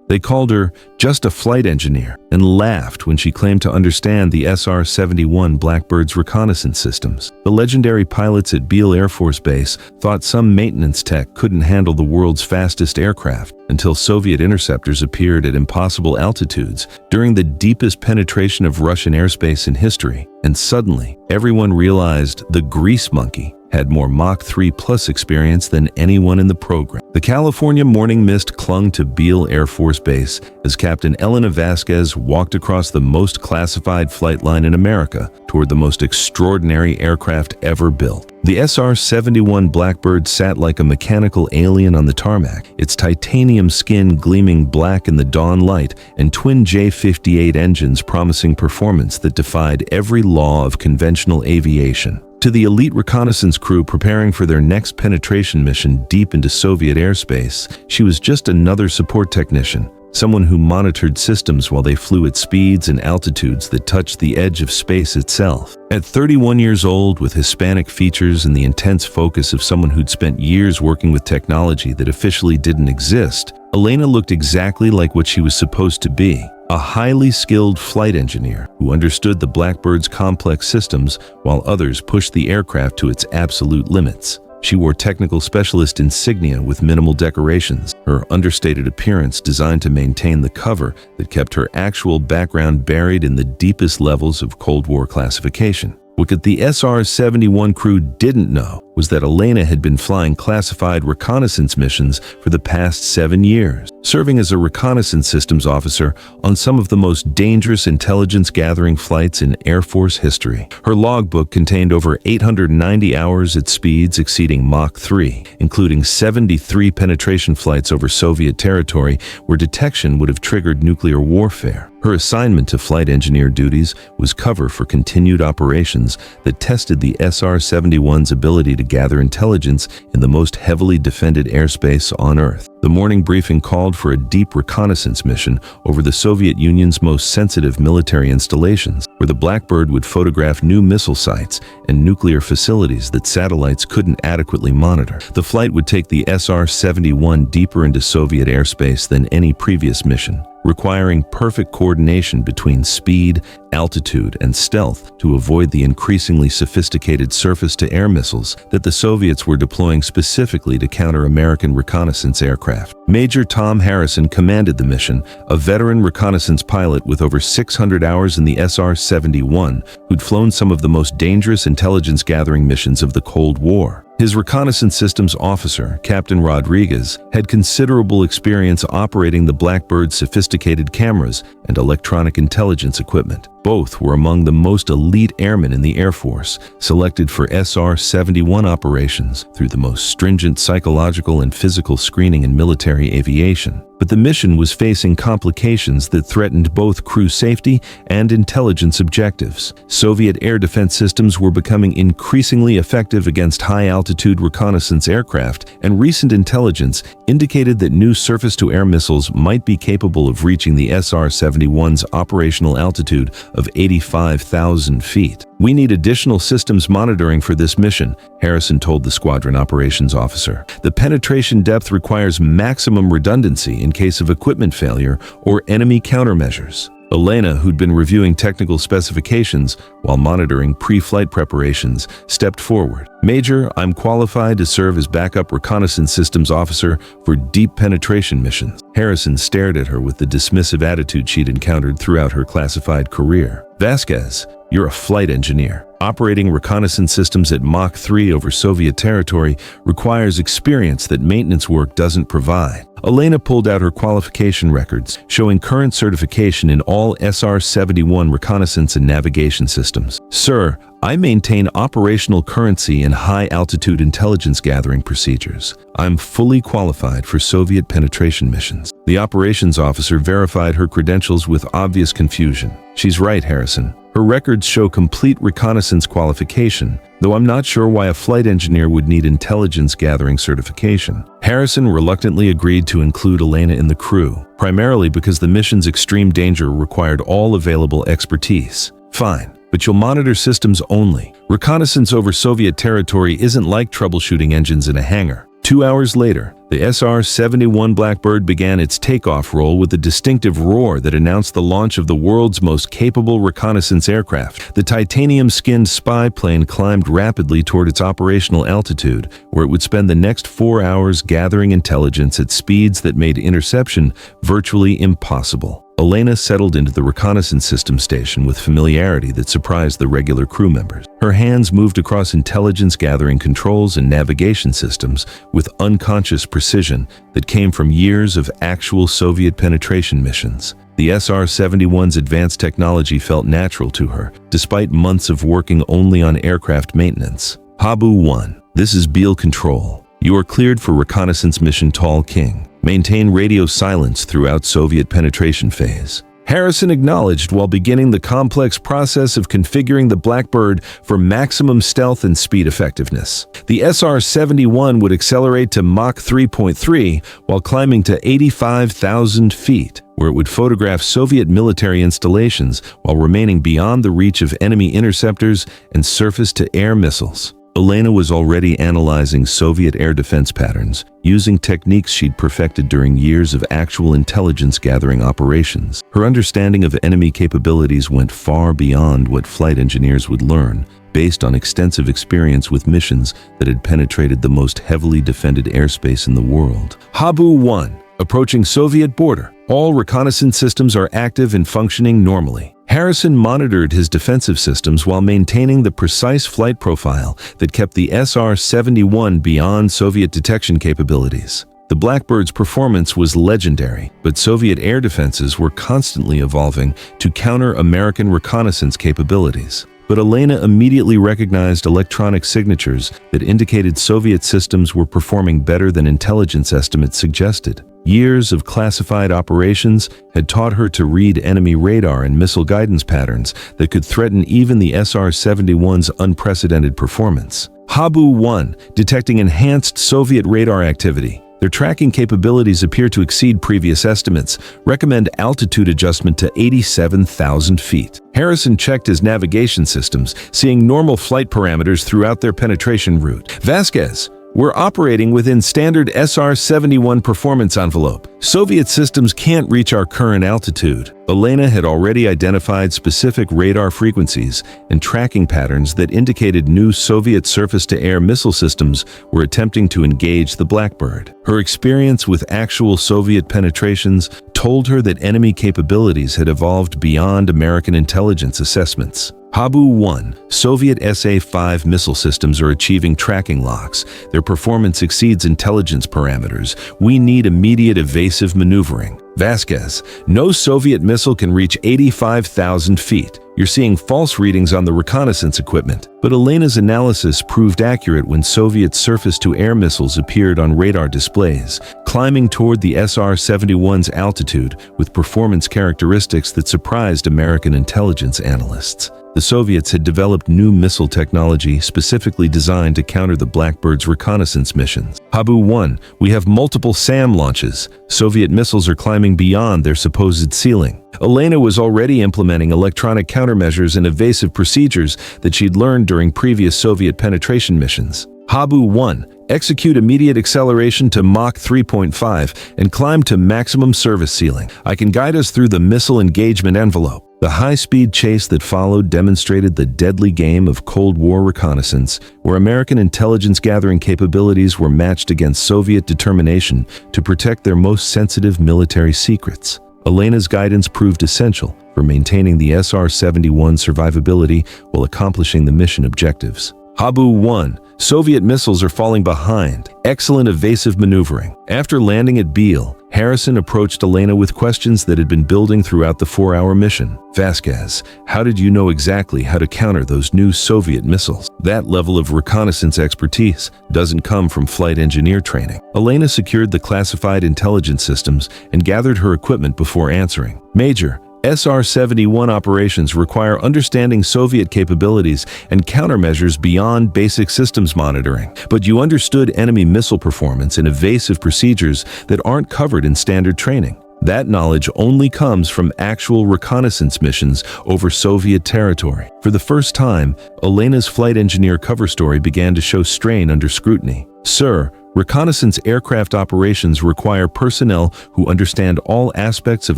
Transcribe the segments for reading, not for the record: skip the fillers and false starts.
They called her just a flight engineer and laughed when she claimed to understand the SR-71 Blackbird's reconnaissance systems. The legendary pilots at Beale Air Force Base thought some maintenance tech couldn't handle the world's fastest aircraft until Soviet interceptors appeared at impossible altitudes during the deepest penetration of Russian airspace in history. And suddenly, everyone realized the grease monkey had more Mach 3 plus experience than anyone in the program. The California morning mist clung to Beale Air Force Base as Captain Elena Vasquez walked across the most classified flight line in America toward the most extraordinary aircraft ever built. The SR-71 Blackbird sat like a mechanical alien on the tarmac, its titanium skin gleaming black in the dawn light and twin J-58 engines promising performance that defied every law of conventional aviation. To the elite reconnaissance crew preparing for their next penetration mission deep into Soviet airspace, she was just another support technician, someone who monitored systems while they flew at speeds and altitudes that touched the edge of space itself. At 31 years old, with Hispanic features and the intense focus of someone who'd spent years working with technology that officially didn't exist, Elena looked exactly like what she was supposed to be. A highly skilled flight engineer who understood the Blackbird's complex systems while others pushed the aircraft to its absolute limits. She wore technical specialist insignia with minimal decorations, her understated appearance designed to maintain the cover that kept her actual background buried in the deepest levels of Cold War classification. What the SR-71 crew didn't know was that Elena had been flying classified reconnaissance missions for the past 7 years, serving as a reconnaissance systems officer on some of the most dangerous intelligence-gathering flights in Air Force history. Her logbook contained over 890 hours at speeds exceeding Mach 3, including 73 penetration flights over Soviet territory where detection would have triggered nuclear warfare. Her assignment to flight engineer duties was cover for continued operations that tested the SR-71's ability to gather intelligence in the most heavily defended airspace on Earth. The morning briefing called for a deep reconnaissance mission over the Soviet Union's most sensitive military installations, where the Blackbird would photograph new missile sites and nuclear facilities that satellites couldn't adequately monitor. The flight would take the SR-71 deeper into Soviet airspace than any previous mission, requiring perfect coordination between speed, altitude, and stealth to avoid the increasingly sophisticated surface-to-air missiles that the Soviets were deploying specifically to counter American reconnaissance aircraft. Major Tom Harrison commanded the mission, a veteran reconnaissance pilot with over 600 hours in the SR-71, who'd flown some of the most dangerous intelligence-gathering missions of the Cold War. His reconnaissance systems officer, Captain Rodriguez, had considerable experience operating the Blackbird's sophisticated cameras and electronic intelligence equipment. Both were among the most elite airmen in the Air Force, selected for SR-71 operations through the most stringent psychological and physical screening in military aviation. But the mission was facing complications that threatened both crew safety and intelligence objectives. Soviet air defense systems were becoming increasingly effective against high-altitude reconnaissance aircraft, and recent intelligence indicated that new surface-to-air missiles might be capable of reaching the SR-71's operational altitude of 85,000 feet. "We need additional systems monitoring for this mission," Harrison told the squadron operations officer. "The penetration depth requires maximum redundancy in case of equipment failure or enemy countermeasures." Elena, who'd been reviewing technical specifications while monitoring pre-flight preparations, stepped forward. "Major, I'm qualified to serve as backup reconnaissance systems officer for deep penetration missions." Harrison stared at her with the dismissive attitude she'd encountered throughout her classified career. "Vasquez, you're a flight engineer. Operating reconnaissance systems at Mach 3 over Soviet territory requires experience that maintenance work doesn't provide." Elena pulled out her qualification records, showing current certification in all SR-71 reconnaissance and navigation systems. "Sir, I maintain operational currency and high-altitude intelligence gathering procedures. I'm fully qualified for Soviet penetration missions." The operations officer verified her credentials with obvious confusion. "She's right, Harrison. Her records show complete reconnaissance qualification, though I'm not sure why a flight engineer would need intelligence gathering certification." Harrison reluctantly agreed to include Elena in the crew, primarily because the mission's extreme danger required all available expertise. "Fine, but you'll monitor systems only. Reconnaissance over Soviet territory isn't like troubleshooting engines in a hangar. 2 hours later, the SR-71 Blackbird began its takeoff roll with a distinctive roar that announced the launch of the world's most capable reconnaissance aircraft. The titanium-skinned spy plane climbed rapidly toward its operational altitude, where it would spend the next 4 hours gathering intelligence at speeds that made interception virtually impossible. Elena settled into the reconnaissance system station with familiarity that surprised the regular crew members. Her hands moved across intelligence-gathering controls and navigation systems with unconscious precision that came from years of actual Soviet penetration missions. The SR-71's advanced technology felt natural to her, despite months of working only on aircraft maintenance. Habu 1. This is Beale Control. You are cleared for reconnaissance mission Tall King. Maintain radio silence throughout Soviet penetration phase. Harrison acknowledged while beginning the complex process of configuring the Blackbird for maximum stealth and speed effectiveness. The SR-71 would accelerate to Mach 3.3 while climbing to 85,000 feet, where it would photograph Soviet military installations while remaining beyond the reach of enemy interceptors and surface-to-air missiles. Elena was already analyzing Soviet air defense patterns, using techniques she'd perfected during years of actual intelligence-gathering operations. Her understanding of enemy capabilities went far beyond what flight engineers would learn, based on extensive experience with missions that had penetrated the most heavily defended airspace in the world. Habu 1. Approaching Soviet border. All reconnaissance systems are active and functioning normally. Harrison monitored his defensive systems while maintaining the precise flight profile that kept the SR-71 beyond Soviet detection capabilities. The Blackbird's performance was legendary, but Soviet air defenses were constantly evolving to counter American reconnaissance capabilities. But Elena immediately recognized electronic signatures that indicated Soviet systems were performing better than intelligence estimates suggested. Years of classified operations had taught her to read enemy radar and missile guidance patterns that could threaten even the SR-71's unprecedented performance. Habu 1, detecting enhanced Soviet radar activity. Their tracking capabilities appear to exceed previous estimates. Recommend altitude adjustment to 87,000 feet. Harrison checked his navigation systems, seeing normal flight parameters throughout their penetration route. Vasquez, we're operating within standard SR-71 performance envelope. Soviet systems can't reach our current altitude. Elena had already identified specific radar frequencies and tracking patterns that indicated new Soviet surface-to-air missile systems were attempting to engage the Blackbird. Her experience with actual Soviet penetrations told her that enemy capabilities had evolved beyond American intelligence assessments. Habu 1, Soviet SA-5 missile systems are achieving tracking locks. Their performance exceeds intelligence parameters. We need immediate evasive maneuvering. Vasquez, no Soviet missile can reach 85,000 feet. You're seeing false readings on the reconnaissance equipment. But Elena's analysis proved accurate when Soviet surface-to-air missiles appeared on radar displays, climbing toward the SR-71's altitude with performance characteristics that surprised American intelligence analysts. The Soviets had developed new missile technology specifically designed to counter the Blackbird's reconnaissance missions. Habu 1, we have multiple SAM launches. Soviet missiles are climbing beyond their supposed ceiling. Elena was already implementing electronic countermeasures and evasive procedures that she'd learned during previous Soviet penetration missions. Habu 1, execute immediate acceleration to Mach 3.5 and climb to maximum service ceiling. I can guide us through the missile engagement envelope. The high-speed chase that followed demonstrated the deadly game of Cold War reconnaissance, where American intelligence-gathering capabilities were matched against Soviet determination to protect their most sensitive military secrets. Elena's guidance proved essential for maintaining the SR-71's survivability while accomplishing the mission objectives. Habu 1, Soviet missiles are falling behind. Excellent evasive maneuvering. After landing at Beale, Harrison approached Elena with questions that had been building throughout the 4-hour mission. Vasquez, how did you know exactly how to counter those new Soviet missiles? That level of reconnaissance expertise doesn't come from flight engineer training. Elena secured the classified intelligence systems and gathered her equipment before answering. Major, SR-71 operations require understanding Soviet capabilities and countermeasures beyond basic systems monitoring. But you understood enemy missile performance and evasive procedures that aren't covered in standard training. That knowledge only comes from actual reconnaissance missions over Soviet territory. For the first time, Elena's flight engineer cover story began to show strain under scrutiny. Sir, Reconnaissance aircraft operations require personnel who understand all aspects of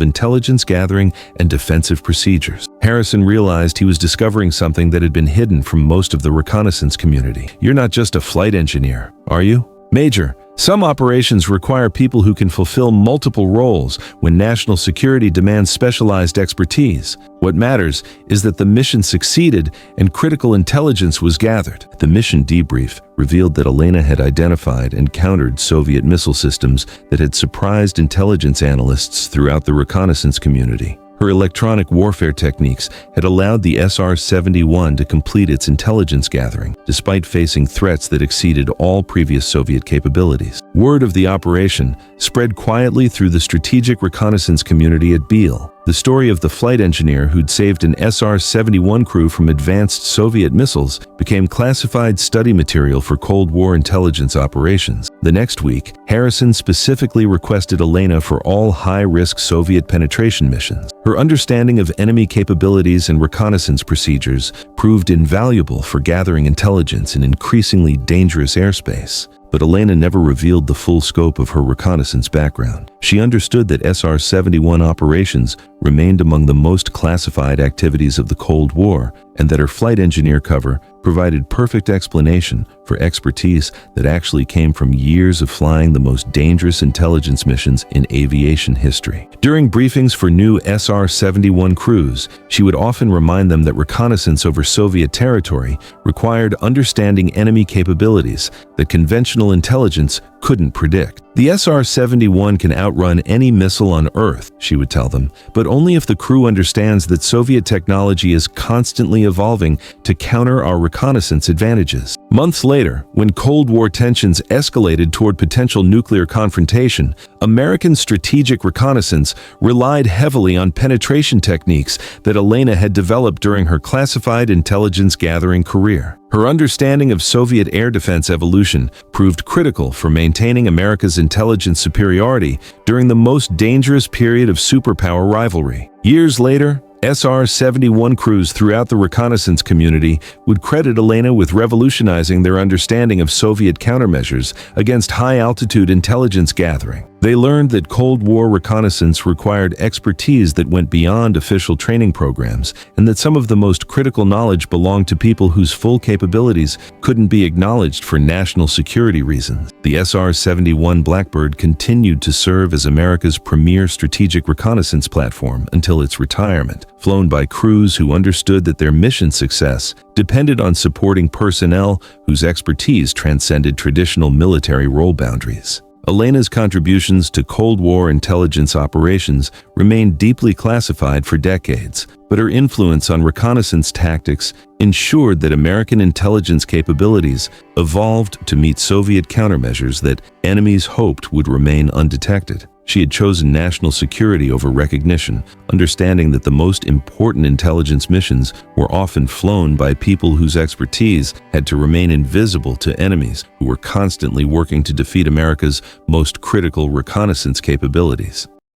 intelligence gathering and defensive procedures. Harrison realized he was discovering something that had been hidden from most of the reconnaissance community. You're not just a flight engineer, are you? Major, some operations require people who can fulfill multiple roles when national security demands specialized expertise. What matters is that the mission succeeded and critical intelligence was gathered. The mission debrief revealed that Elena had identified and countered Soviet missile systems that had surprised intelligence analysts throughout the reconnaissance community. Her electronic warfare techniques had allowed the SR-71 to complete its intelligence gathering, despite facing threats that exceeded all previous Soviet capabilities. Word of the operation spread quietly through the strategic reconnaissance community at Beale. The story of the flight engineer who'd saved an SR-71 crew from advanced Soviet missiles became classified study material for Cold War intelligence operations. The next week, Harrison specifically requested Elena for all high-risk Soviet penetration missions. Her understanding of enemy capabilities and reconnaissance procedures proved invaluable for gathering intelligence in increasingly dangerous airspace. But Elena never revealed the full scope of her reconnaissance background. She understood that SR-71 operations remained among the most classified activities of the Cold War, and that her flight engineer cover provided perfect explanation for expertise that actually came from years of flying the most dangerous intelligence missions in aviation history. During briefings for new SR-71 crews, she would often remind them that reconnaissance over Soviet territory required understanding enemy capabilities that conventional intelligence couldn't predict. The SR-71 can outrun any missile on Earth, she would tell them, but only if the crew understands that Soviet technology is constantly evolving to counter our reconnaissance advantages. Months later, when Cold War tensions escalated toward potential nuclear confrontation, American strategic reconnaissance relied heavily on penetration techniques that Elena had developed during her classified intelligence gathering career. Her understanding of Soviet air defense evolution proved critical for maintaining America's intelligence superiority during the most dangerous period of superpower rivalry. Years later, SR-71 crews throughout the reconnaissance community would credit Elena with revolutionizing their understanding of Soviet countermeasures against high-altitude intelligence gathering. They learned that Cold War reconnaissance required expertise that went beyond official training programs, and that some of the most critical knowledge belonged to people whose full capabilities couldn't be acknowledged for national security reasons. The SR-71 Blackbird continued to serve as America's premier strategic reconnaissance platform until its retirement, flown by crews who understood that their mission success depended on supporting personnel whose expertise transcended traditional military role boundaries. Elena's contributions to Cold War intelligence operations remained deeply classified for decades, but her influence on reconnaissance tactics ensured that American intelligence capabilities evolved to meet Soviet countermeasures that enemies hoped would remain undetected. She had chosen national security over recognition, understanding that the most important intelligence missions were often flown by people whose expertise had to remain invisible to enemies who were constantly working to defeat America's most critical reconnaissance capabilities.